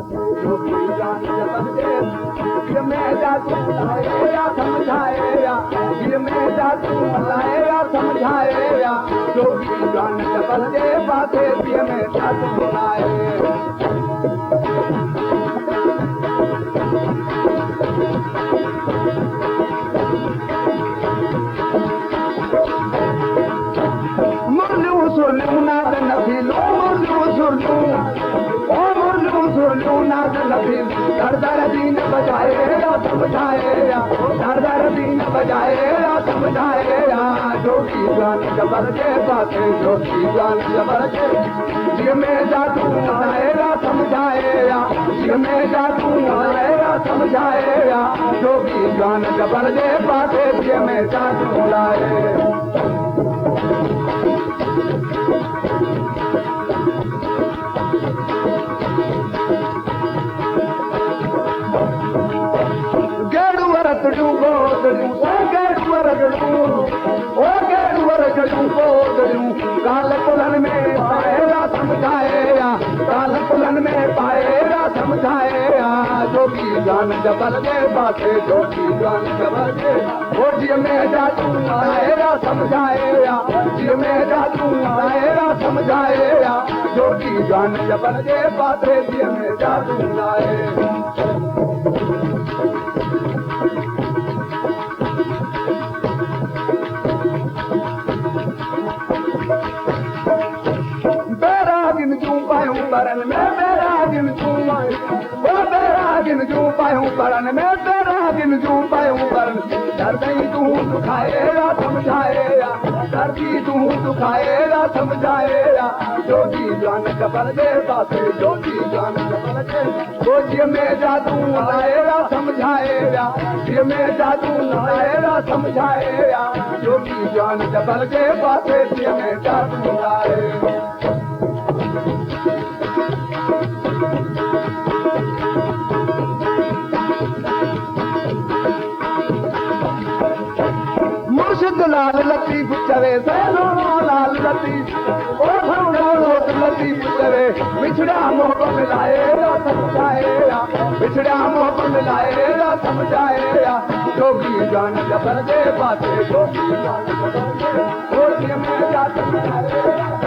पासे जोगी जान जबल दे ये में जादू लाएगा समझाएगा ये में जादू लाएगा समझाएगा जोगी जान जबल दे पासे ये में जादू लाएगा दरदर दीन बजाएगा समझाएगा दरदर दीन बजाएगा समझाएगा जोगी जान जबर के पासे जोगी जान जबर के ये में जादू लाएगा समझाएगा ये में जादू लाएगा समझाएगा जोगी जान जबर के पासे ये में जादू लाएगा काल पुलन में पाएगा समझाएगा काल पुलन में पाएगा समझाएगा जोगी जान जबल दे बाते जोगी जान जबल दे वो जी में जादू लाएगा समझाएगा जी में जादू लाएगा समझाएगा जोगी जान जबल दे बाते जी में जादू लाएगा बरन में बैरागिन जू पायूं बरन में बैरागिन जू पायूं बरन दर्दी तू दुखाएगा समझाएगा दर्दी तू दुखाएगा समझाएगा जोगी जान जबल दे पासे जोगी जान जबल दे वो में जादू लाएगा समझाएगा ये में जादू लाएगा समझाएगा जोगी जान जबल दे पासे ये में जादू लाएगा लाल लतीफ चवे सैनो लाल लतीफ ओ भरुड़ा लतीफ चवे बिछड़ा मोह मिलाएगा समझाएगा बिछड़ा मोह मिलाएगा समझाएगा जोगी जान जबर दे बाते जोगी जान जबर दे ओ में जादू लाएगा